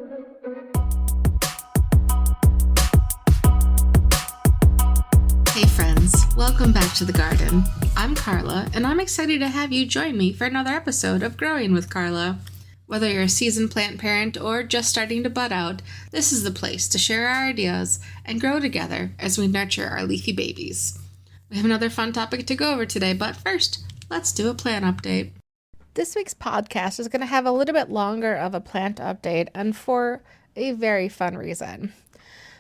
Hey friends, welcome back to the garden. I'm Carla, and I'm excited to have you join me for another episode of Growing with Carla. Whether you're a seasoned plant parent or just starting to bud out, this is the place to share our ideas and grow together as we nurture our leafy babies. We have another fun topic to go over today, but first, let's do a plant update. This week's podcast is going to have a little bit longer of a plant update, and for a very fun reason.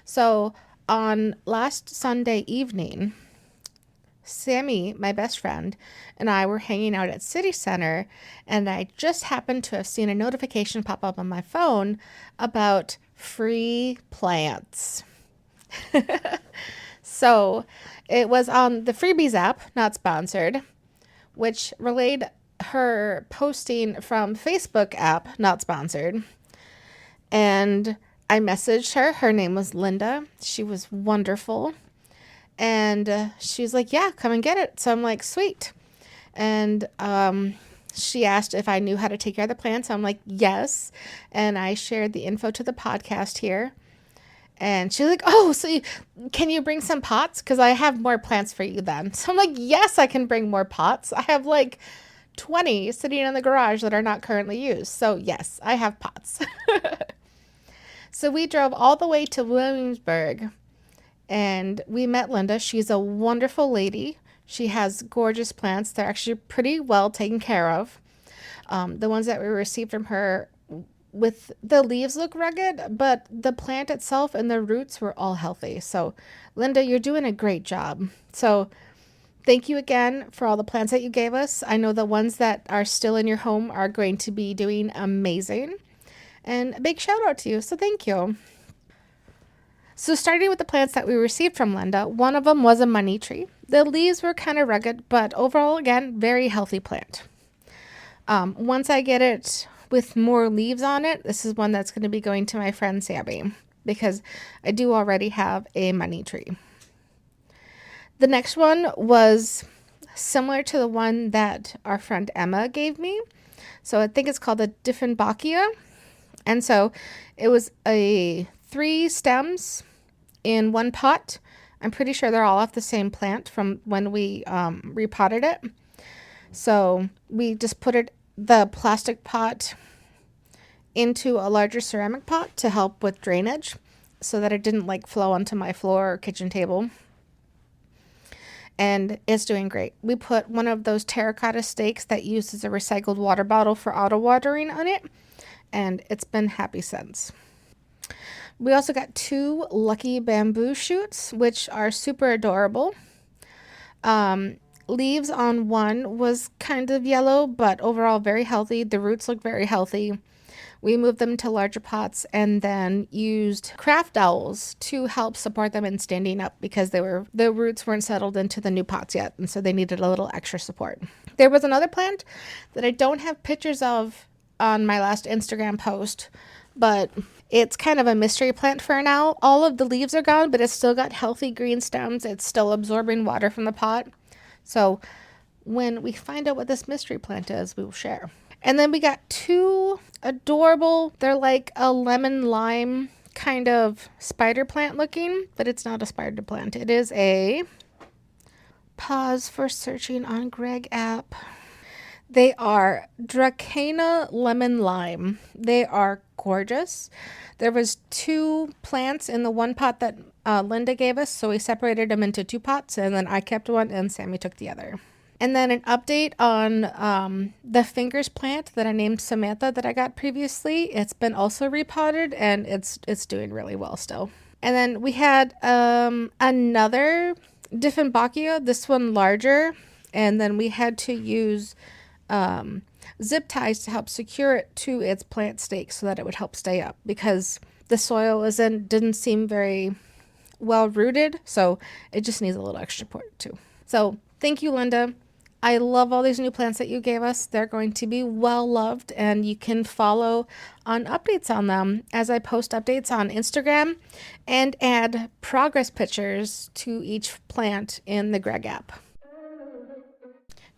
So, on last Sunday evening, Sammy, my best friend, and I were hanging out at City Center, and I just happened to have seen a notification pop up on my phone about free plants. So it was on the Freebies app, not sponsored, which relayed her posting from Facebook app, not sponsored. And I messaged her. Her name was Linda. She was wonderful. And she was like, yeah, come and get it. So I'm like, sweet. And she asked if I knew how to take care of the plants. I'm like, yes. And I shared the info to the podcast here. And she's like, oh, so can you bring some pots? Because I have more plants for you then. So I'm like, yes, I can bring more pots. I have like 20 sitting in the garage that are not currently used. So yes, I have pots. So we drove all the way to Williamsburg and we met Linda. She's a wonderful lady. She has gorgeous plants. They're actually pretty well taken care of. The ones that we received from her, with the leaves look rugged, but the plant itself and the roots were all healthy. So Linda, you're doing a great job. So thank you again for all the plants that you gave us. I know the ones that are still in your home are going to be doing amazing. And a big shout out to you. So thank you. So starting with the plants that we received from Linda, one of them was a money tree. The leaves were kind of rugged, but overall, again, very healthy plant. Once I get it with more leaves on it, this is one that's going to be going to my friend Sammy because I do already have a money tree. The next one was similar to the one that our friend Emma gave me. So I think it's called the Dieffenbachia. And so it was 3 stems in one pot. I'm pretty sure they're all off the same plant from when we repotted it. So we just put the plastic pot into a larger ceramic pot to help with drainage so that it didn't like flow onto my floor or kitchen table. And it's doing great. We put one of those terracotta stakes that uses a recycled water bottle for auto watering on it. And it's been happy since. We also got 2 lucky bamboo shoots, which are super adorable. Leaves on one was kind of yellow, but overall very healthy. The roots look very healthy. We moved them to larger pots and then used craft dowels to help support them in standing up because the roots weren't settled into the new pots yet, and so they needed a little extra support. There was another plant that I don't have pictures of on my last Instagram post, but it's kind of a mystery plant for now. All of the leaves are gone, but it's still got healthy green stems. It's still absorbing water from the pot. So when we find out what this mystery plant is, we will share. And then we got 2 adorable, they're like a lemon lime kind of spider plant looking, but it's not a spider plant. It is a, pause for searching on Greg app. They are Dracaena Lemon Lime. They are gorgeous. There was 2 plants in the one pot that Linda gave us, so we separated them into 2 pots, and then I kept one and Sammy took the other. And then an update on the fingers plant that I named Samantha that I got previously. It's been also repotted, and it's doing really well still. And then we had another Dieffenbachia, this one larger, and then we had to use zip ties to help secure it to its plant stake so that it would help stay up because the soil didn't seem very well rooted, so it just needs a little extra support too. So thank you, Linda. I love all these new plants that you gave us. They're going to be well loved, and you can follow on updates on them as I post updates on Instagram and add progress pictures to each plant in the Greg app.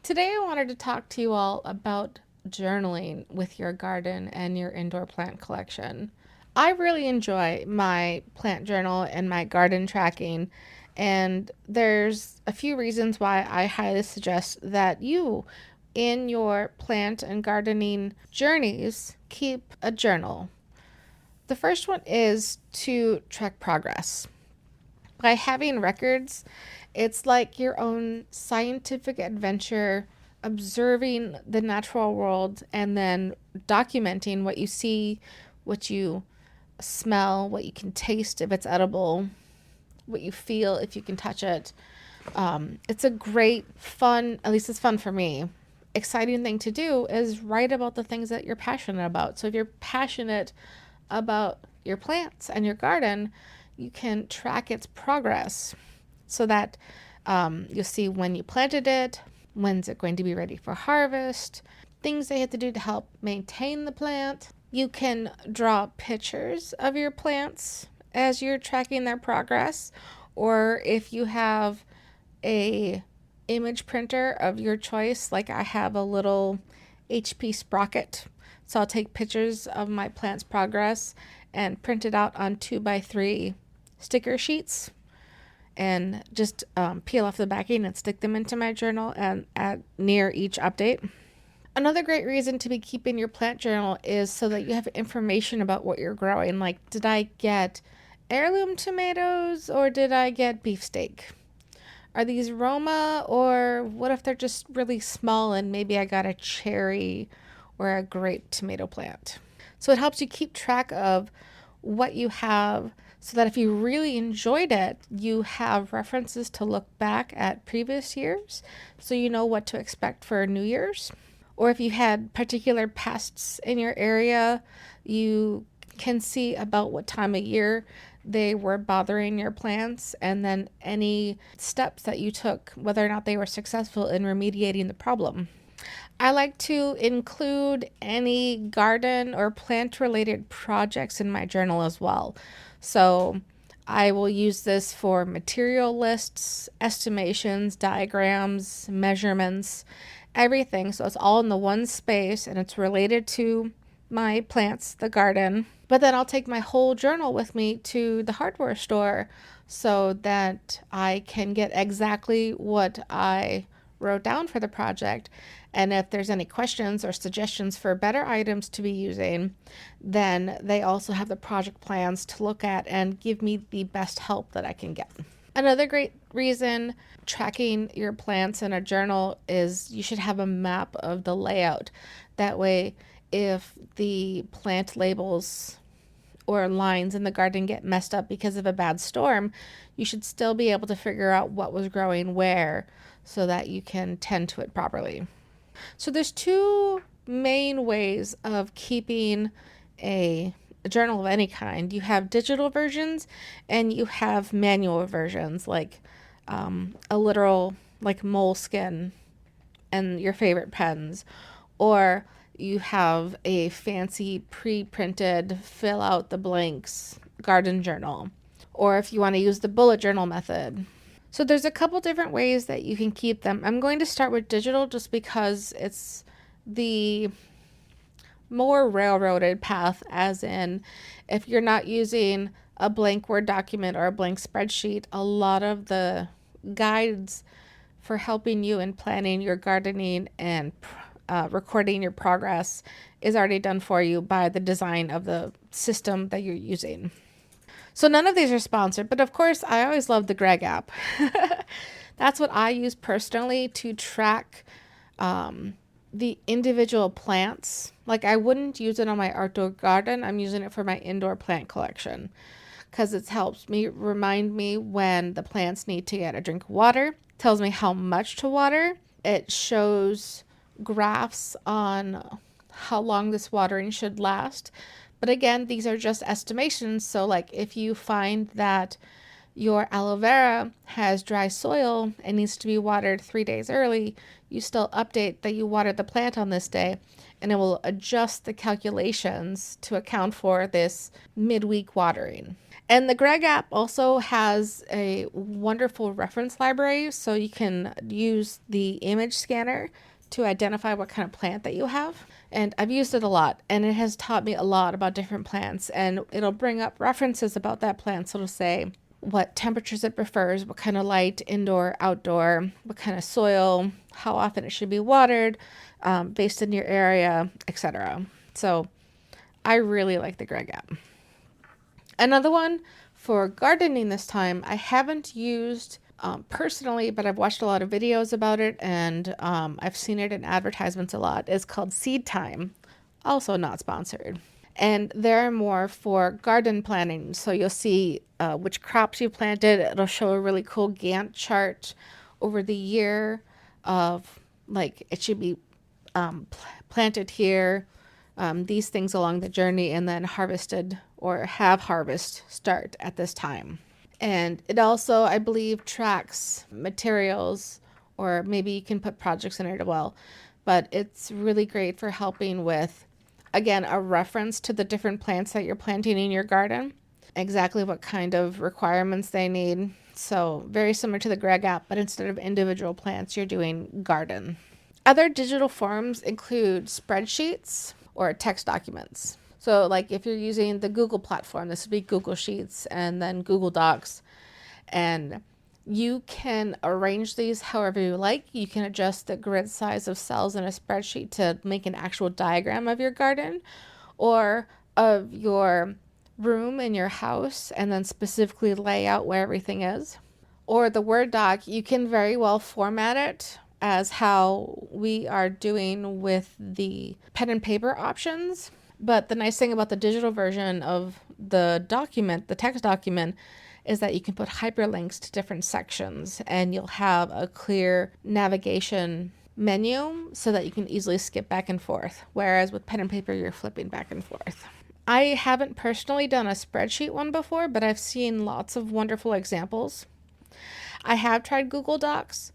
Today I wanted to talk to you all about journaling with your garden and your indoor plant collection. I really enjoy my plant journal and my garden tracking, and there's a few reasons why I highly suggest that you, in your plant and gardening journeys, keep a journal. The first one is to track progress. By having records, it's like your own scientific adventure, observing the natural world and then documenting what you see, what you smell, what you can taste if it's edible, what you feel if you can touch it. It's a great, fun, at least it's fun for me, exciting thing to do is write about the things that you're passionate about. So if you're passionate about your plants and your garden, you can track its progress so that you'll see when you planted it, when's it going to be ready for harvest, things they have to do to help maintain the plant. You can draw pictures of your plants as you're tracking their progress, or if you have a image printer of your choice, like I have a little HP Sprocket, so I'll take pictures of my plant's progress and print it out on 2x3 sticker sheets and just peel off the backing and stick them into my journal and at near each update. Another great reason to be keeping your plant journal is so that you have information about what you're growing. Like, did I get heirloom tomatoes or did I get beefsteak? Are these Roma, or what if they're just really small and maybe I got a cherry or a grape tomato plant? So it helps you keep track of what you have so that if you really enjoyed it, you have references to look back at previous years so you know what to expect for New Year's. Or if you had particular pests in your area, you can see about what time of year they were bothering your plants and then any steps that you took, whether or not they were successful in remediating the problem. I like to include any garden or plant related projects in my journal as well. So I will use this for material lists, estimations, diagrams, measurements, everything. So it's all in the one space and it's related to my plants, the garden. But then I'll take my whole journal with me to the hardware store so that I can get exactly what I wrote down for the project. And if there's any questions or suggestions for better items to be using, then they also have the project plans to look at and give me the best help that I can get. Another great reason tracking your plants in a journal is you should have a map of the layout. That way, if the plant labels or lines in the garden get messed up because of a bad storm, you should still be able to figure out what was growing where so that you can tend to it properly. So there's two main ways of keeping a journal of any kind. You have digital versions and you have manual versions, like a literal like moleskin and your favorite pens, or you have a fancy pre-printed fill out the blanks garden journal, or if you want to use the bullet journal method. So there's a couple different ways that you can keep them. I'm going to start with digital just because it's the more railroaded path, as in if you're not using a blank Word document or a blank spreadsheet, a lot of the guides for helping you in planning your gardening and recording your progress is already done for you by the design of the system that you're using. So none of these are sponsored, but of course I always love the Greg app. That's what I use personally to track the individual plants. Like I wouldn't use it on my outdoor garden. I'm using it for my indoor plant collection because it helps me remind me when the plants need to get a drink of water, tells me how much to water. It shows graphs on how long this watering should last. But again, these are just estimations. So like if you find that your aloe vera has dry soil and needs to be watered 3 days early, you still update that you watered the plant on this day, and it will adjust the calculations to account for this midweek watering. And the Greg app also has a wonderful reference library, so you can use the image scanner to identify what kind of plant that you have. And I've used it a lot, and it has taught me a lot about different plants, and it'll bring up references about that plant. So it'll say what temperatures it prefers, what kind of light, indoor, outdoor, what kind of soil, how often it should be watered, based in your area, etc. So I really like the Greg app. Another one for gardening this time, I haven't used personally, but I've watched a lot of videos about it, and I've seen it in advertisements a lot. It's called Seed Time, also not sponsored. And they're more for garden planning. So you'll see which crops you planted. It'll show a really cool Gantt chart over the year of like it should be planted here, these things along the journey, and then harvested or have harvest start at this time. And it also, I believe, tracks materials, or maybe you can put projects in it as well. But it's really great for helping with, again, a reference to the different plants that you're planting in your garden, exactly what kind of requirements they need. So very similar to the Greg app, but instead of individual plants, you're doing garden. Other digital forms include spreadsheets or text documents. So like if you're using the Google platform, this would be Google Sheets and then Google Docs. And you can arrange these however you like. You can adjust the grid size of cells in a spreadsheet to make an actual diagram of your garden or of your room in your house, and then specifically lay out where everything is. Or the Word doc, you can very well format it as how we are doing with the pen and paper options. But the nice thing about the digital version of the document, the text document, is that you can put hyperlinks to different sections, and you'll have a clear navigation menu so that you can easily skip back and forth. Whereas with pen and paper, you're flipping back and forth. I haven't personally done a spreadsheet one before, but I've seen lots of wonderful examples. I have tried Google Docs,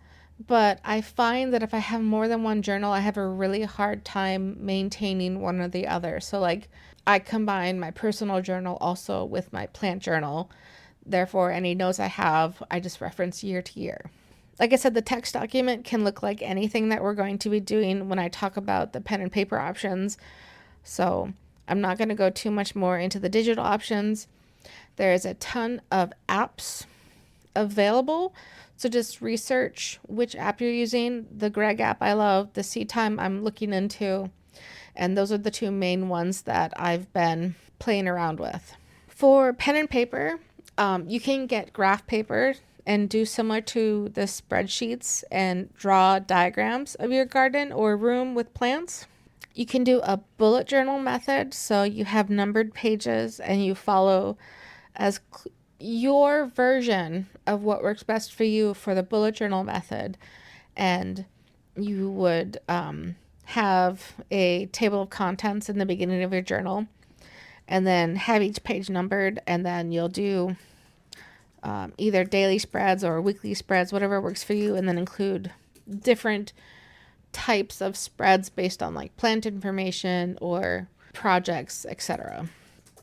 but I find that if I have more than one journal, I have a really hard time maintaining one or the other. So like I combine my personal journal also with my plant journal. Therefore, any notes I have, I just reference year to year. Like I said, the text document can look like anything that we're going to be doing when I talk about the pen and paper options. So I'm not going to go too much more into the digital options. There is a ton of apps available. So just research which app you're using. The Greg app I love, the Seed Time I'm looking into, and those are the two main ones that I've been playing around with. For pen and paper, you can get graph paper and do similar to the spreadsheets and draw diagrams of your garden or room with plants. You can do a bullet journal method, so you have numbered pages and you follow as your version of what works best for you for the bullet journal method. And you would have a table of contents in the beginning of your journal, and then have each page numbered, and then you'll do either daily spreads or weekly spreads, whatever works for you, and then include different types of spreads based on like plant information or projects, etc.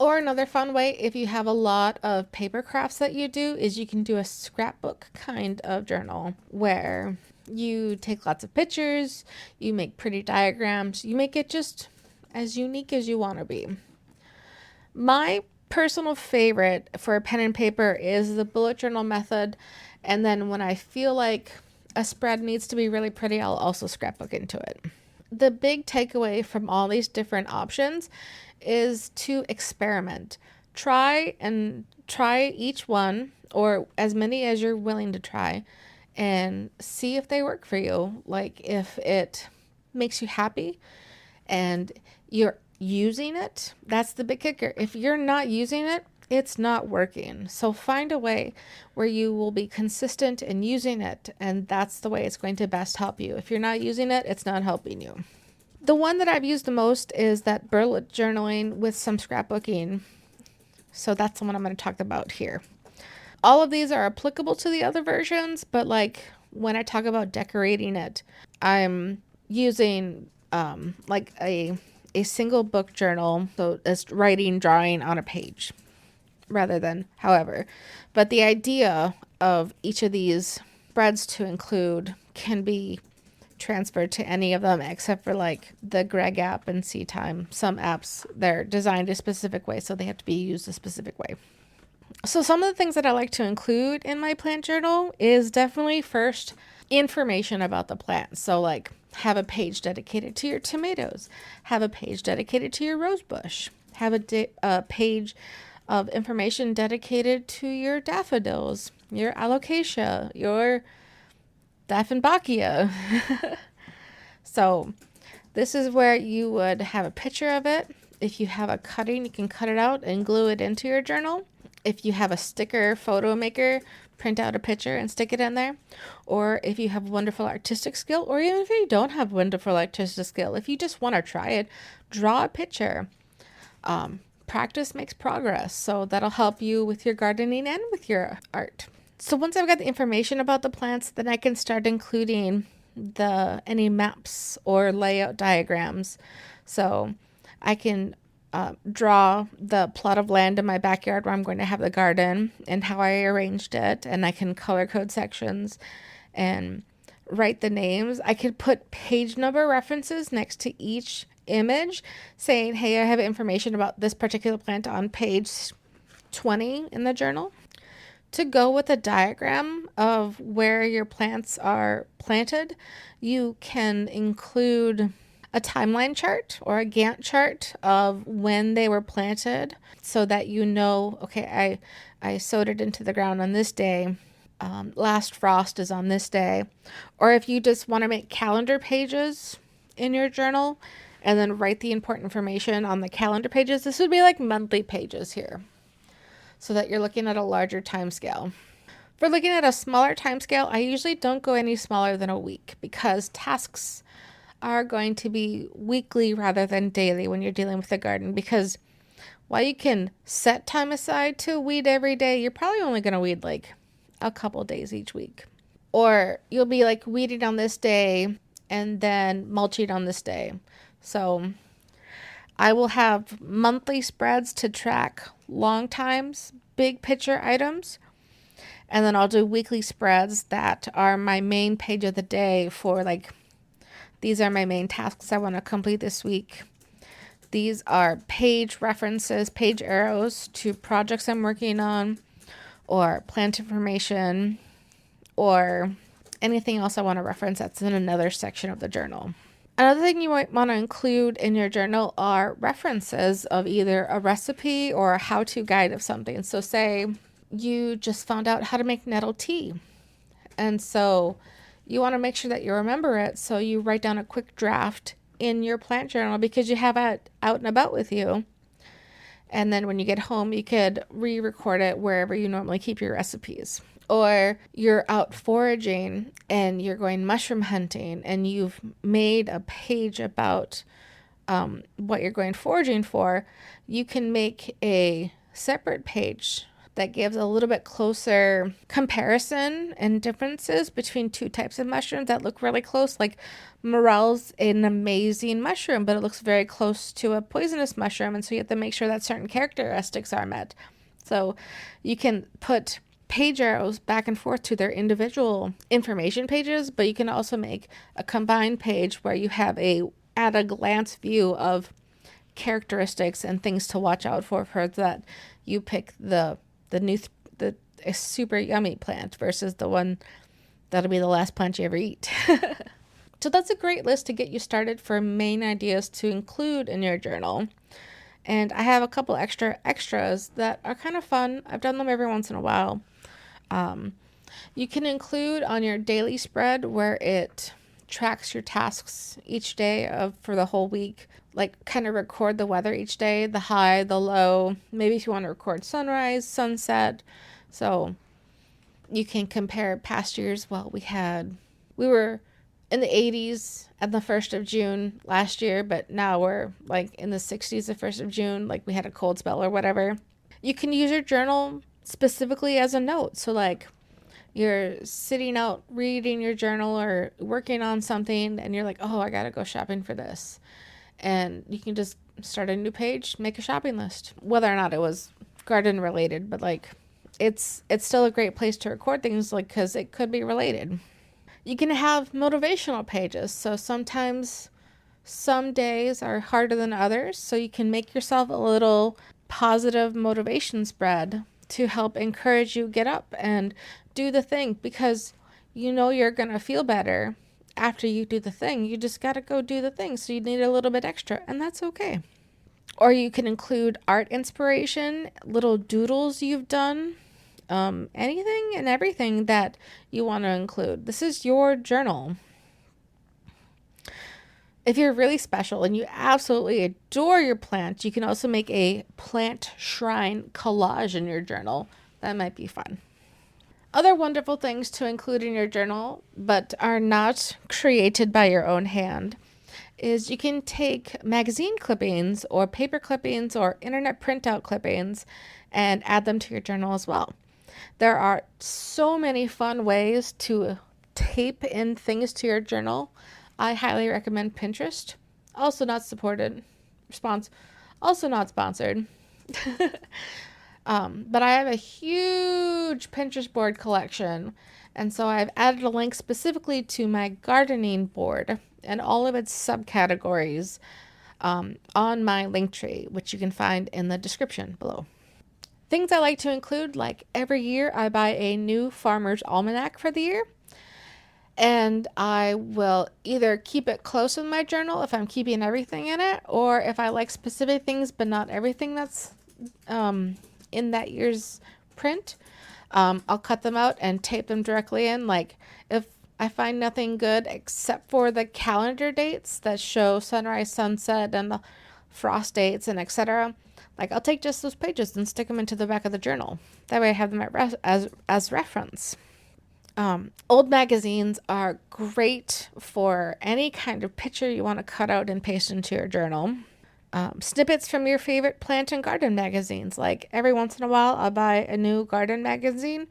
Or another fun way, if you have a lot of paper crafts that you do, is you can do a scrapbook kind of journal where you take lots of pictures, you make pretty diagrams, you make it just as unique as you want to be. My personal favorite for pen and paper is the bullet journal method. And then when I feel like a spread needs to be really pretty, I'll also scrapbook into it. The big takeaway from all these different options is to experiment. Try each one, or as many as you're willing to try, and see if they work for you. Like if it makes you happy and you're using it, that's the big kicker. If you're not using it, it's not working. So find a way where you will be consistent in using it, and that's the way it's going to best help you. If you're not using it, it's not helping you. The one that I've used the most is that bullet journaling with some scrapbooking. So that's the one I'm going to talk about here. All of these are applicable to the other versions, but like when I talk about decorating it, I'm using like a single book journal. So it's writing, drawing on a page rather than however. But the idea of each of these spreads to include can be transfer to any of them except for like the Greg app and Sea Time. Some apps, they're designed a specific way, so they have to be used a specific way. So some of the things that I like to include in my plant journal is definitely first information about the plant. So like have a page dedicated to your tomatoes, have a page dedicated to your rose bush, have a page of information dedicated to your daffodils, your alocasia, your Dieffenbachia. So this is where you would have a picture of it. If you have a cutting, you can cut it out and glue it into your journal. If you have a sticker photo maker, print out a picture and stick it in there. Or if you have wonderful artistic skill, or even if you don't have wonderful artistic skill, if you just want to try it, draw a picture. Practice makes progress. So that'll help you with your gardening and with your art. So once I've got the information about the plants, then I can start including any maps or layout diagrams. So I can draw the plot of land in my backyard where I'm going to have the garden and how I arranged it, and I can color code sections and write the names. I could put page number references next to each image saying, hey, I have information about this particular plant on page 20 in the journal. To go with a diagram of where your plants are planted, you can include a timeline chart or a Gantt chart of when they were planted so that you know, okay, I sowed it into the ground on this day. Last frost is on this day. Or if you just want to make calendar pages in your journal and then write the important information on the calendar pages, this would be like monthly pages here, so that you're looking at a larger time scale. For looking at a smaller time scale, I usually don't go any smaller than a week because tasks are going to be weekly rather than daily when you're dealing with the garden, because while you can set time aside to weed every day, you're probably only going to weed like a couple days each week. Or you'll be like weeding on this day and then mulching on this day. So I will have monthly spreads to track long times, big picture items, and then I'll do weekly spreads that are my main page of the day for like, these are my main tasks I want to complete this week. These are page references, page arrows to projects I'm working on, or plant information, or anything else I want to reference that's in another section of the journal. Another thing you might want to include in your journal are references of either a recipe or a how-to guide of something. So say you just found out how to make nettle tea, and so you want to make sure that you remember it, so you write down a quick draft in your plant journal because you have it out and about with you. And then when you get home, you could re-record it wherever you normally keep your recipes. Or you're out foraging and you're going mushroom hunting and you've made a page about what you're going foraging for, you can make a separate page that gives a little bit closer comparison and differences between two types of mushrooms that look really close. Like morel's an amazing mushroom, but it looks very close to a poisonous mushroom, and so you have to make sure that certain characteristics are met. So you can put page arrows back and forth to their individual information pages, but you can also make a combined page where you have a at a glance view of characteristics and things to watch out for that you pick the a super yummy plant versus the one that'll be the last plant you ever eat. So that's a great list to get you started for main ideas to include in your journal. And I have a couple extras that are kind of fun. I've done them every once in a while. You can include on your daily spread where it tracks your tasks each day for the whole week. Like kind of record the weather each day, the high, the low. Maybe if you want to record sunrise, sunset. So you can compare past years. Well, we were in the 80s at the 1st of June last year, but now we're like in the 60s the 1st of June, like we had a cold spell or whatever. You can use your journal specifically as a note. So like you're sitting out reading your journal or working on something and you're like, oh, I gotta go shopping for this. And you can just start a new page, make a shopping list, whether or not it was garden related, but like it's still a great place to record things, like, because it could be related. You can have motivational pages. So sometimes some days are harder than others. So you can make yourself a little positive motivation spread to help encourage you get up and do the thing, because you know you're going to feel better after you do the thing. You just got to go do the thing. So you need a little bit extra, and that's okay. Or you can include art inspiration, little doodles you've done, anything and everything that you want to include. This is your journal. If you're really special and you absolutely adore your plant, you can also make a plant shrine collage in your journal. That might be fun. Other wonderful things to include in your journal, but are not created by your own hand, is you can take magazine clippings or paper clippings or internet printout clippings and add them to your journal as well. There are so many fun ways to tape in things to your journal. I highly recommend Pinterest. Also not supported. Also not sponsored. But I have a huge Pinterest board collection. And so I've added a link specifically to my gardening board and all of its subcategories on my Linktree, which you can find in the description below. Things I like to include, like every year I buy a new Farmer's Almanac for the year. And I will either keep it close in my journal if I'm keeping everything in it, or if I like specific things but not everything that's in that year's print, I'll cut them out and tape them directly in. Like if I find nothing good except for the calendar dates that show sunrise, sunset, and the frost dates and etc., like I'll take just those pages and stick them into the back of the journal. That way I have them as reference. Old magazines are great for any kind of picture you want to cut out and paste into your journal. Snippets from your favorite plant and garden magazines. Like every once in a while, I'll buy a new garden magazine,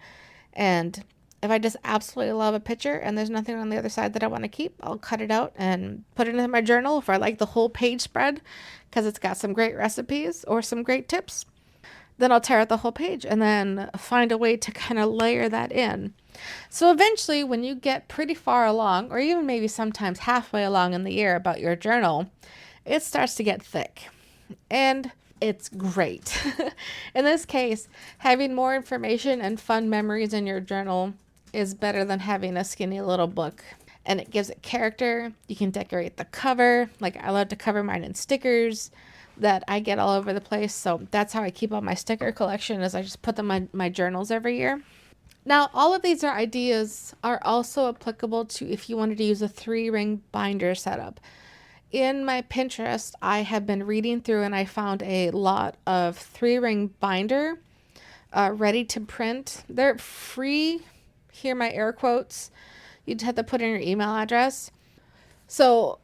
and if I just absolutely love a picture and there's nothing on the other side that I want to keep, I'll cut it out and put it in my journal if I like the whole page spread because it's got some great recipes or some great tips. Then I'll tear out the whole page and then find a way to kind of layer that in. So eventually, when you get pretty far along, or even maybe sometimes halfway along in the year about your journal, it starts to get thick. And it's great. In this case, having more information and fun memories in your journal is better than having a skinny little book. And it gives it character. You can decorate the cover. Like I love to cover mine in stickers that I get all over the place. So that's how I keep all my sticker collection, is I just put them in my journals every year. Now, all of these ideas are also applicable to if you wanted to use a 3-ring binder setup. In my Pinterest, I have been reading through and I found a lot of 3-ring binder ready to print. They're free. Here are my air quotes. You'd have to put in your email address. So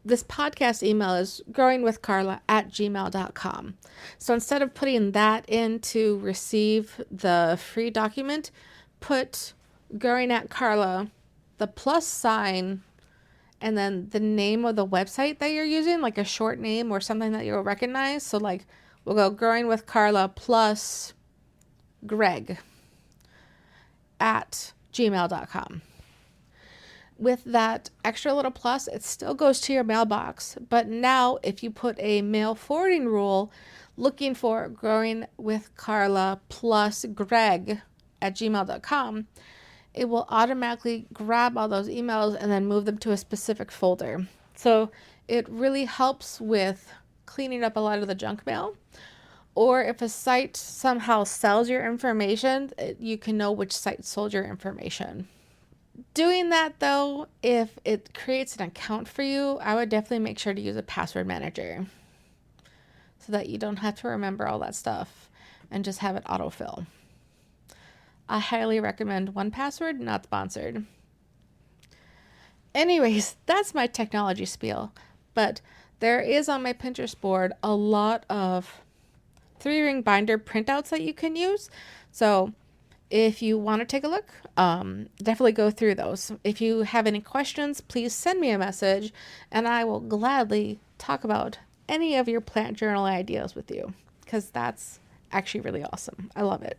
this podcast email is growingwithcarla@gmail.com. So instead of putting that in to receive the free document, put growing at Carla, the plus sign, and then the name of the website that you're using, like a short name or something that you'll recognize. So like we'll go growing with Carla plus Greg at gmail.com. With that extra little plus, it still goes to your mailbox. But now if you put a mail forwarding rule looking for growing with Carla plus Greg at gmail.com, it will automatically grab all those emails and then move them to a specific folder. So it really helps with cleaning up a lot of the junk mail. Or if a site somehow sells your information, you can know which site sold your information. Doing that though, if it creates an account for you, I would definitely make sure to use a password manager so that you don't have to remember all that stuff and just have it autofill. I highly recommend 1Password, not sponsored. Anyways, that's my technology spiel. But there is on my Pinterest board a lot of 3-ring binder printouts that you can use. So if you want to take a look, definitely go through those. If you have any questions, please send me a message and I will gladly talk about any of your plant journal ideas with you, because that's actually really awesome. I love it.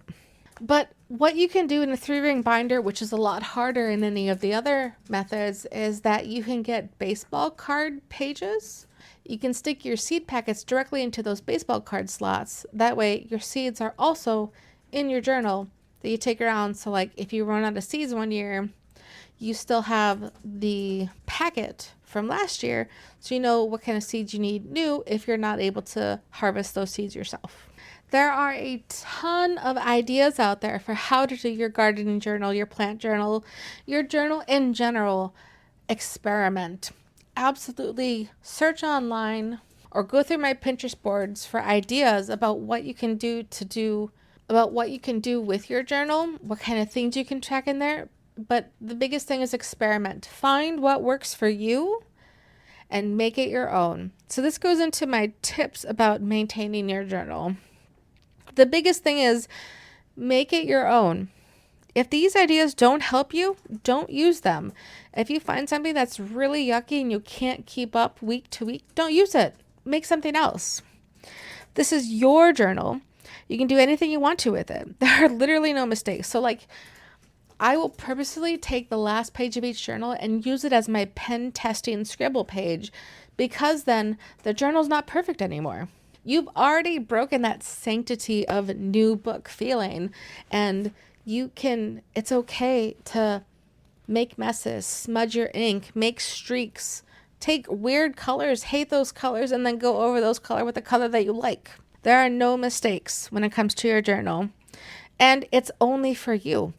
But what you can do in a 3-ring binder, which is a lot harder in any of the other methods, is that you can get baseball card pages. You can stick your seed packets directly into those baseball card slots. That way your seeds are also in your journal that you take around. So like if you run out of seeds one year, you still have the packet from last year, so you know what kind of seeds you need new if you're not able to harvest those seeds yourself. There are a ton of ideas out there for how to do your gardening journal, your plant journal, your journal in general. Experiment. Absolutely search online or go through my Pinterest boards for ideas about what you can do with your journal, what kind of things you can track in there. But the biggest thing is experiment. Find what works for you and make it your own. So this goes into my tips about maintaining your journal. The biggest thing is make it your own. If these ideas don't help you, don't use them. If you find something that's really yucky and you can't keep up week to week, don't use it. Make something else. This is your journal. You can do anything you want to with it. There are literally no mistakes. So like, I will purposely take the last page of each journal and use it as my pen testing scribble page, because then the journal's not perfect anymore. You've already broken that sanctity of new book feeling, and it's okay to make messes, smudge your ink, make streaks, take weird colors, hate those colors, and then go over those colors with the color that you like. There are no mistakes when it comes to your journal, and it's only for you.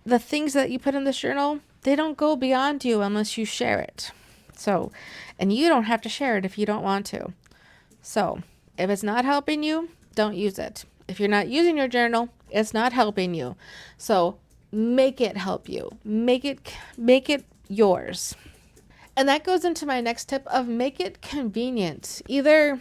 The things that you put in this journal, they don't go beyond you unless you share it. So, and you don't have to share it if you don't want to. So, if it's not helping you, don't use it. If you're not using your journal, it's not helping you. So, make it help you. Make it yours. And that goes into my next tip of make it convenient. Either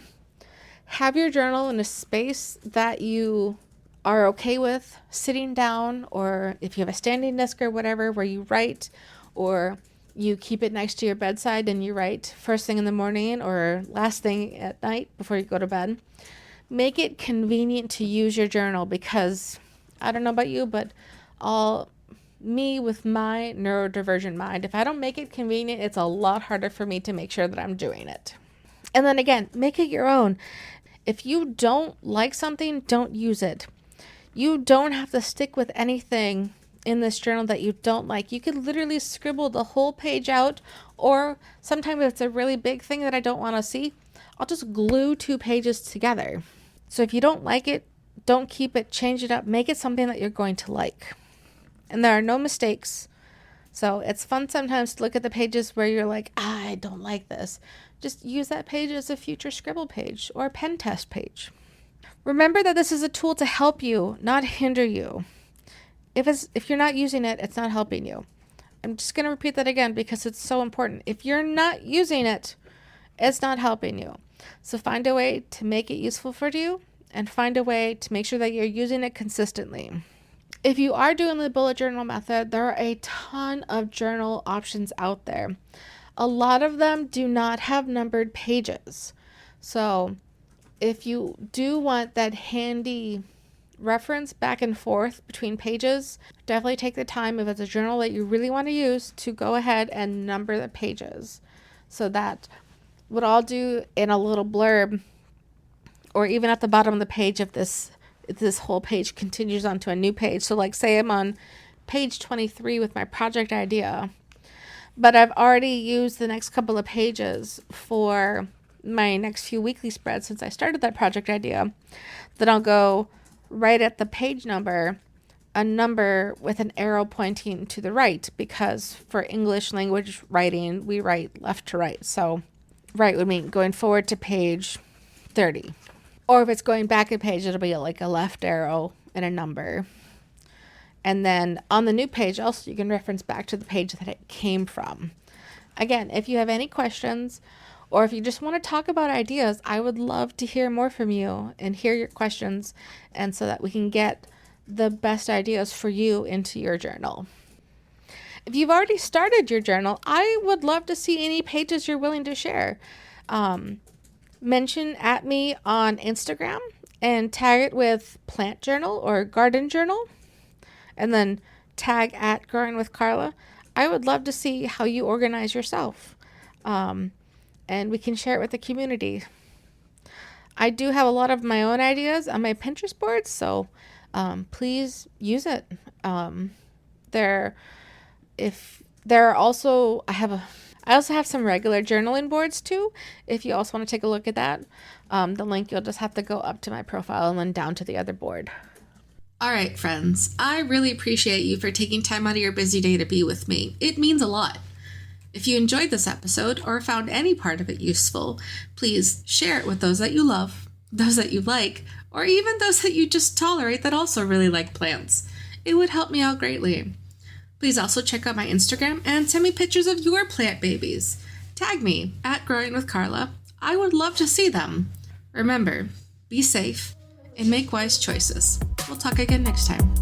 have your journal in a space that you are okay with sitting down, or if you have a standing desk or whatever where you write, or you keep it next to your bedside and you write first thing in the morning or last thing at night before you go to bed. Make it convenient to use your journal, because I don't know about you, but me with my neurodivergent mind, if I don't make it convenient, it's a lot harder for me to make sure that I'm doing it. And then again, make it your own. If you don't like something, don't use it. You don't have to stick with anything in this journal that you don't like. You could literally scribble the whole page out, or sometimes if it's a really big thing that I don't want to see, I'll just glue 2 pages together. So if you don't like it, don't keep it, change it up, make it something that you're going to like. And there are no mistakes. So it's fun sometimes to look at the pages where you're like, I don't like this. Just use that page as a future scribble page or a pen test page. Remember that this is a tool to help you, not hinder you. If you're not using it, it's not helping you. I'm just going to repeat that again because it's so important. If you're not using it, it's not helping you. So find a way to make it useful for you, and find a way to make sure that you're using it consistently. If you are doing the bullet journal method, there are a ton of journal options out there. A lot of them do not have numbered pages. So if you do want that handy reference back and forth between pages, definitely take the time, if it's a journal that you really want to use, to go ahead and number the pages. So that what I'll do in a little blurb, or even at the bottom of the page, if this whole page continues onto a new page. So like say I'm on page 23 with my project idea, but I've already used the next couple of pages for my next few weekly spreads since I started that project idea, then I'll go right at the page number, a number with an arrow pointing to the right, because for English language writing, we write left to right. So right would mean going forward to page 30. Or if it's going back a page, it'll be like a left arrow and a number. And then on the new page, also you can reference back to the page that it came from. Again, if you have any questions, or if you just want to talk about ideas, I would love to hear more from you and hear your questions, and so that we can get the best ideas for you into your journal. If you've already started your journal, I would love to see any pages you're willing to share. Mention at me on Instagram and tag it with plant journal or garden journal. and then tag at Growing with Carla. I would love to see how you organize yourself. And we can share it with the community. I do have a lot of my own ideas on my Pinterest board, so please use it. I also have some regular journaling boards too, if you also want to take a look at that. The link, you'll just have to go up to my profile and then down to the other board. All right, friends, I really appreciate you for taking time out of your busy day to be with me. It means a lot. If you enjoyed this episode or found any part of it useful, please share it with those that you love, those that you like, or even those that you just tolerate that also really like plants. It would help me out greatly. Please also check out my Instagram and send me pictures of your plant babies. Tag me at Growing with Carla. I would love to see them. Remember, be safe and make wise choices. We'll talk again next time.